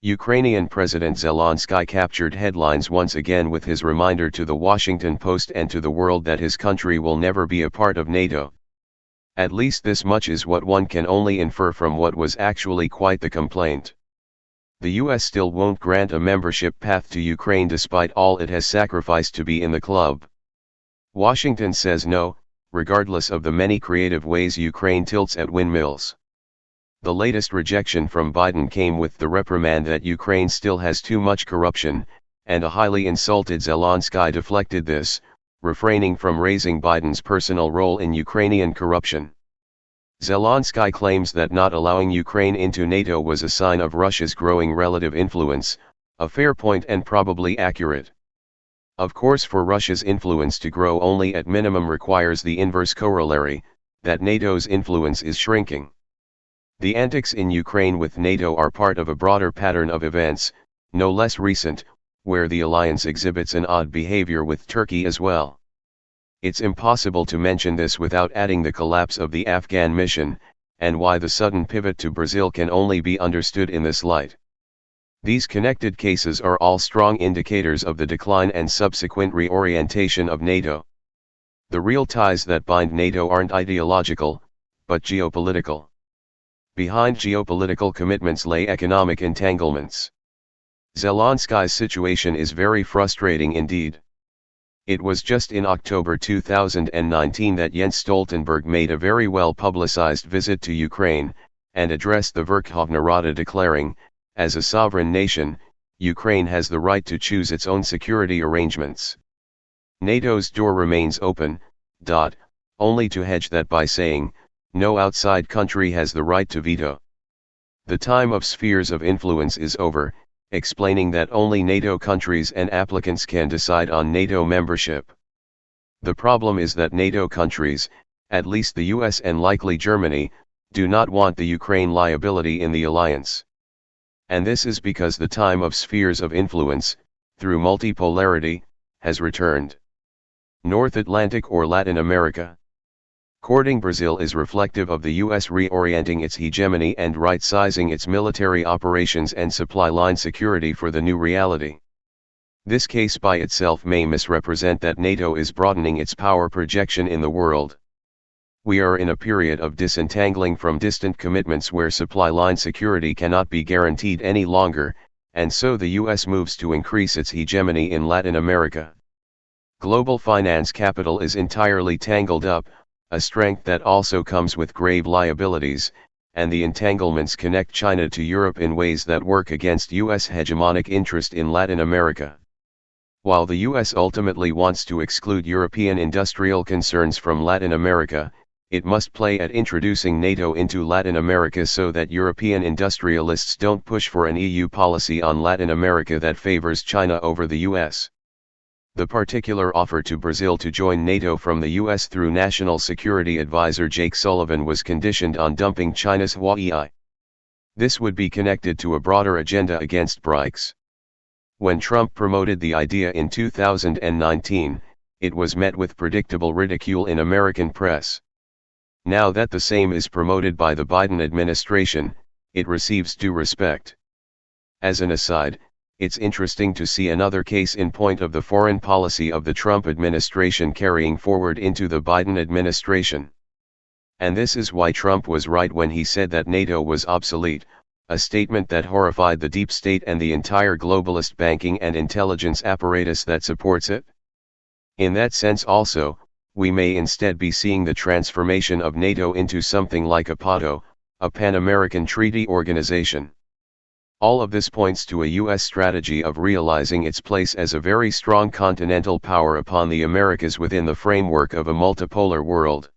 Ukrainian President Zelensky captured headlines once again with his reminder to the Washington Post and to the world that his country will never be a part of NATO. At least this much is what one can only infer from what was actually quite the complaint. The US still won't grant a membership path to Ukraine despite all it has sacrificed to be in the club. Washington says no, regardless of the many creative ways Ukraine tilts at windmills. The latest rejection from Biden came with the reprimand that Ukraine still has too much corruption, and a highly insulted Zelensky deflected this, refraining from raising Biden's personal role in Ukrainian corruption. Zelensky claims that not allowing Ukraine into NATO was a sign of Russia's growing relative influence, a fair point and probably accurate. Of course, for Russia's influence to grow only at minimum requires the inverse corollary, that NATO's influence is shrinking. The antics in Ukraine with NATO are part of a broader pattern of events, no less recent, where the alliance exhibits an odd behavior with Turkey as well. It's impossible to mention this without adding the collapse of the Afghan mission, and why the sudden pivot to Brazil can only be understood in this light. These connected cases are all strong indicators of the decline and subsequent reorientation of NATO. The real ties that bind NATO aren't ideological, but geopolitical. Behind geopolitical commitments lay economic entanglements. Zelensky's situation is very frustrating indeed. It was just in October 2019 that Jens Stoltenberg made a very well-publicized visit to Ukraine, and addressed the Verkhovna Rada declaring, as a sovereign nation, Ukraine has the right to choose its own security arrangements. NATO's door remains open, only to hedge that by saying, no outside country has the right to veto. The time of spheres of influence is over, explaining that only NATO countries and applicants can decide on NATO membership. The problem is that NATO countries, at least the US and likely Germany, do not want the Ukraine liability in the alliance. And this is because the time of spheres of influence, through multipolarity, has returned. North Atlantic or Latin America. Courting Brazil is reflective of the US reorienting its hegemony and right-sizing its military operations and supply line security for the new reality. This case by itself may misrepresent that NATO is broadening its power projection in the world. We are in a period of disentangling from distant commitments where supply line security cannot be guaranteed any longer, and so the US moves to increase its hegemony in Latin America. Global finance capital is entirely tangled up, a strength that also comes with grave liabilities, and the entanglements connect China to Europe in ways that work against US hegemonic interest in Latin America. While the US ultimately wants to exclude European industrial concerns from Latin America, it must play at introducing NATO into Latin America so that European industrialists don't push for an EU policy on Latin America that favors China over the US. The particular offer to Brazil to join NATO from the US through National Security Advisor Jake Sullivan was conditioned on dumping China's Huawei. This would be connected to a broader agenda against BRICS. When Trump promoted the idea in 2019, it was met with predictable ridicule in American press. Now that the same is promoted by the Biden administration, it receives due respect. As an aside, it's interesting to see another case in point of the foreign policy of the Trump administration carrying forward into the Biden administration. And this is why Trump was right when he said that NATO was obsolete, a statement that horrified the deep state and the entire globalist banking and intelligence apparatus that supports it. In that sense also, we may instead be seeing the transformation of NATO into something like a PATO, a Pan-American Treaty Organization. All of this points to a US strategy of realizing its place as a very strong continental power upon the Americas within the framework of a multipolar world.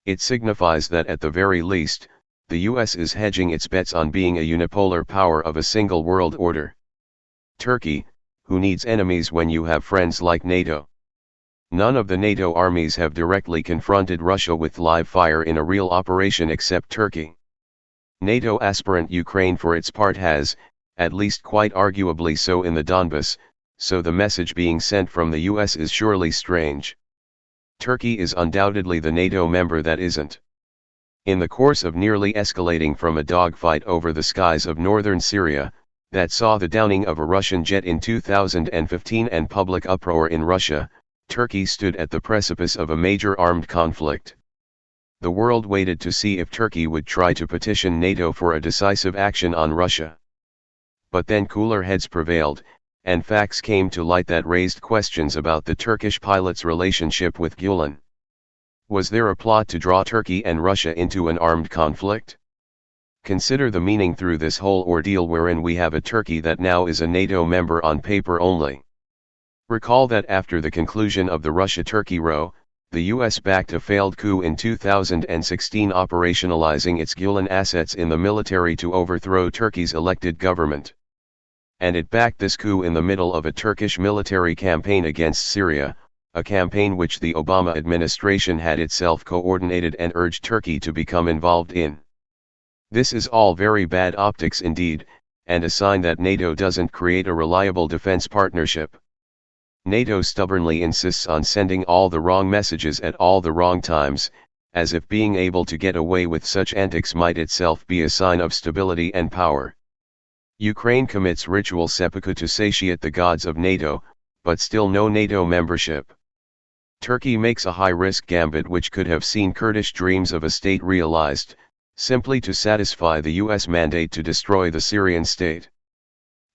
It signifies that at the very least, the US is hedging its bets on being a unipolar power of a single world order. Turkey, who needs enemies when you have friends like NATO? None of the NATO armies have directly confronted Russia with live fire in a real operation except Turkey. NATO aspirant Ukraine for its part has, at least quite arguably so in the Donbas, so the message being sent from the US is surely strange. Turkey is undoubtedly the NATO member that isn't. In the course of nearly escalating from a dogfight over the skies of northern Syria, that saw the downing of a Russian jet in 2015 and public uproar in Russia, Turkey stood at the precipice of a major armed conflict. The world waited to see if Turkey would try to petition NATO for a decisive action on Russia. But then cooler heads prevailed, and facts came to light that raised questions about the Turkish pilot's relationship with Gulen. Was there a plot to draw Turkey and Russia into an armed conflict? Consider the meaning through this whole ordeal, wherein we have a Turkey that now is a NATO member on paper only. Recall that after the conclusion of the Russia-Turkey row, the US backed a failed coup in 2016, operationalizing its Gulen assets in the military to overthrow Turkey's elected government. And it backed this coup in the middle of a Turkish military campaign against Syria, a campaign which the Obama administration had itself coordinated and urged Turkey to become involved in. This is all very bad optics indeed, and a sign that NATO doesn't create a reliable defense partnership. NATO stubbornly insists on sending all the wrong messages at all the wrong times, as if being able to get away with such antics might itself be a sign of stability and power. Ukraine commits ritual seppuku to satiate the gods of NATO, but still no NATO membership. Turkey makes a high-risk gambit which could have seen Kurdish dreams of a state realized, simply to satisfy the US mandate to destroy the Syrian state.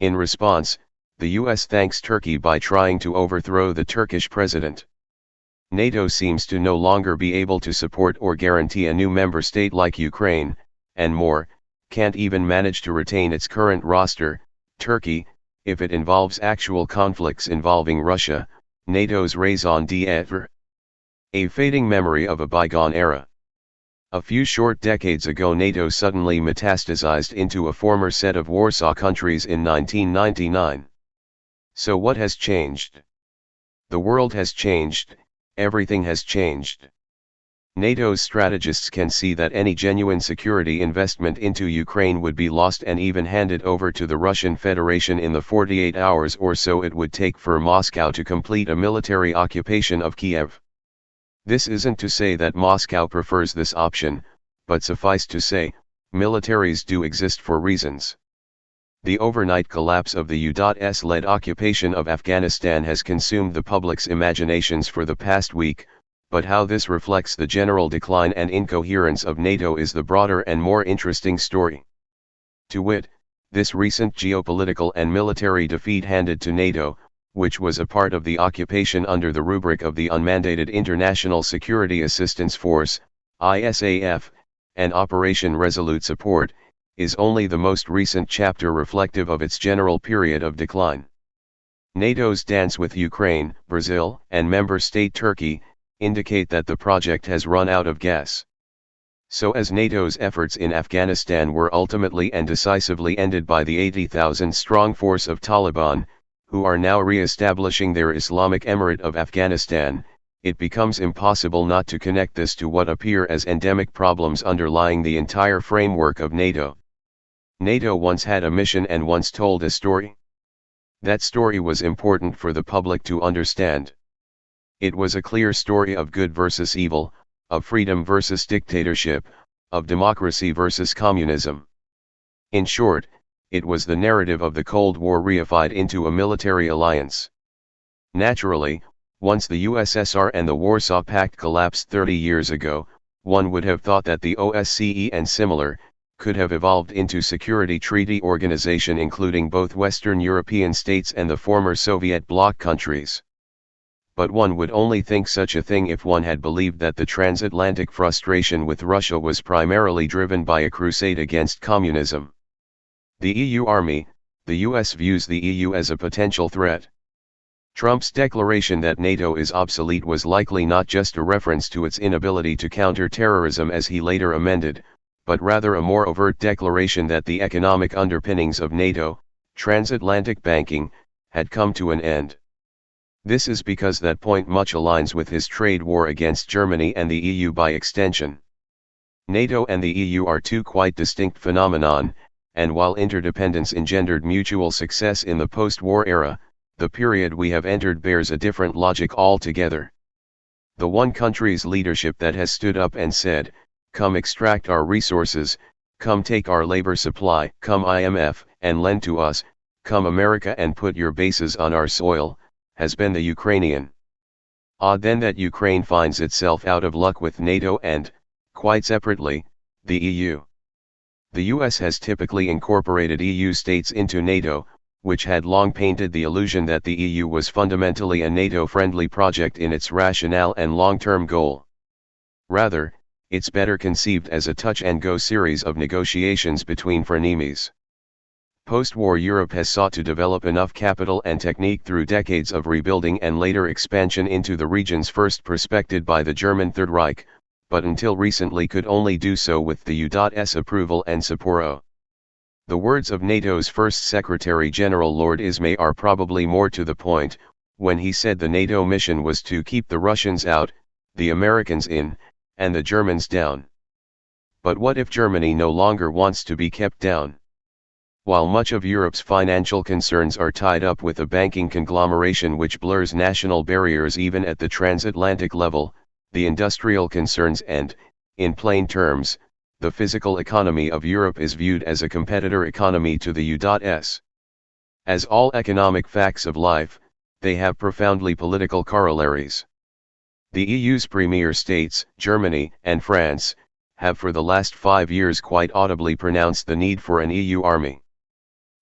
In response, the US thanks Turkey by trying to overthrow the Turkish president. NATO seems to no longer be able to support or guarantee a new member state like Ukraine, and more, can't even manage to retain its current roster, Turkey, if it involves actual conflicts involving Russia, NATO's raison d'être. A fading memory of a bygone era. A few short decades ago NATO suddenly metastasized into a former set of Warsaw countries in 1999. So what has changed? The world has changed, everything has changed. NATO's strategists can see that any genuine security investment into Ukraine would be lost and even handed over to the Russian Federation in the 48 hours or so it would take for Moscow to complete a military occupation of Kiev. This isn't to say that Moscow prefers this option, but suffice to say, militaries do exist for reasons. The overnight collapse of the US-led occupation of Afghanistan has consumed the public's imaginations for the past week, but how this reflects the general decline and incoherence of NATO is the broader and more interesting story. To wit, this recent geopolitical and military defeat handed to NATO, which was a part of the occupation under the rubric of the unmandated International Security Assistance Force, ISAF, and Operation Resolute Support, is only the most recent chapter reflective of its general period of decline. NATO's dance with Ukraine, Brazil, and member state Turkey, indicate that the project has run out of gas. So as NATO's efforts in Afghanistan were ultimately and decisively ended by the 80,000-strong force of Taliban, who are now re-establishing their Islamic Emirate of Afghanistan, it becomes impossible not to connect this to what appear as endemic problems underlying the entire framework of NATO. NATO once had a mission and once told a story. That story was important for the public to understand. It was a clear story of good versus evil, of freedom versus dictatorship, of democracy versus communism. In short, it was the narrative of the Cold War reified into a military alliance. Naturally, once the USSR and the Warsaw Pact collapsed 30 years ago, one would have thought that the OSCE and similar, could have evolved into security treaty organization including both Western European states and the former Soviet bloc countries. But one would only think such a thing if one had believed that the transatlantic frustration with Russia was primarily driven by a crusade against communism. The EU Army, the US views the EU as a potential threat. Trump's declaration that NATO is obsolete was likely not just a reference to its inability to counter terrorism as he later amended, but rather a more overt declaration that the economic underpinnings of NATO, transatlantic banking, had come to an end. This is because that point much aligns with his trade war against Germany and the EU by extension. NATO and the EU are two quite distinct phenomenon, and while interdependence engendered mutual success in the post-war era, the period we have entered bears a different logic altogether. The one country's leadership that has stood up and said, "Come extract our resources, come take our labor supply, come IMF, and lend to us, come America and put your bases on our soil, has been the Ukrainian. Odd then that Ukraine finds itself out of luck with NATO and, quite separately, the EU. The US has typically incorporated EU states into NATO, which had long painted the illusion that the EU was fundamentally a NATO-friendly project in its rationale and long-term goal. Rather, it's better conceived as a touch-and-go series of negotiations between frenemies. Post-war Europe has sought to develop enough capital and technique through decades of rebuilding and later expansion into the regions first prospected by the German Third Reich, but until recently could only do so with the U.S. approval and support. The words of NATO's first Secretary-General Lord Ismay are probably more to the point, when he said the NATO mission was to keep the Russians out, the Americans in, and the Germans down. But what if Germany no longer wants to be kept down? While much of Europe's financial concerns are tied up with a banking conglomeration which blurs national barriers even at the transatlantic level, the industrial concerns and, in plain terms, the physical economy of Europe is viewed as a competitor economy to the U.S. As all economic facts of life, they have profoundly political corollaries. The EU's premier states, Germany and France, have for the last 5 years quite audibly pronounced the need for an EU army.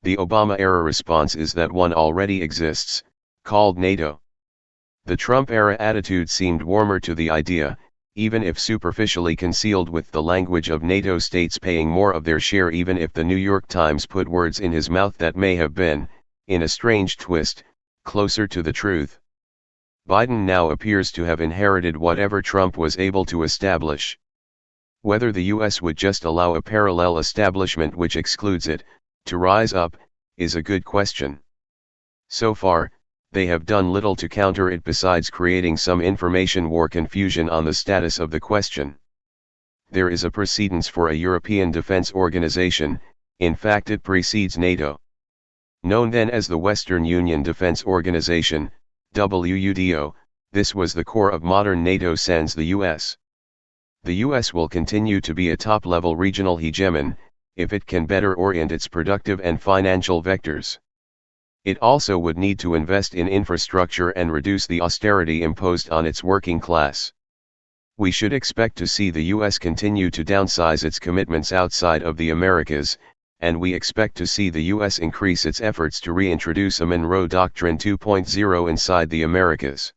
The Obama-era response is that one already exists, called NATO. The Trump-era attitude seemed warmer to the idea, even if superficially concealed with the language of NATO states paying more of their share, even if the New York Times put words in his mouth that may have been, in a strange twist, closer to the truth. Biden now appears to have inherited whatever Trump was able to establish. Whether the US would just allow a parallel establishment which excludes it, to rise up, is a good question. So far, they have done little to counter it besides creating some information war confusion on the status of the question. There is a precedence for a European Defence Organization, in fact it precedes NATO. Known then as the Western Union Defence Organization, WUDO, this was the core of modern NATO sans the US. The US will continue to be a top-level regional hegemon, if it can better orient its productive and financial vectors. It also would need to invest in infrastructure and reduce the austerity imposed on its working class. We should expect to see the US continue to downsize its commitments outside of the Americas, and we expect to see the US increase its efforts to reintroduce a Monroe Doctrine 2.0 inside the Americas.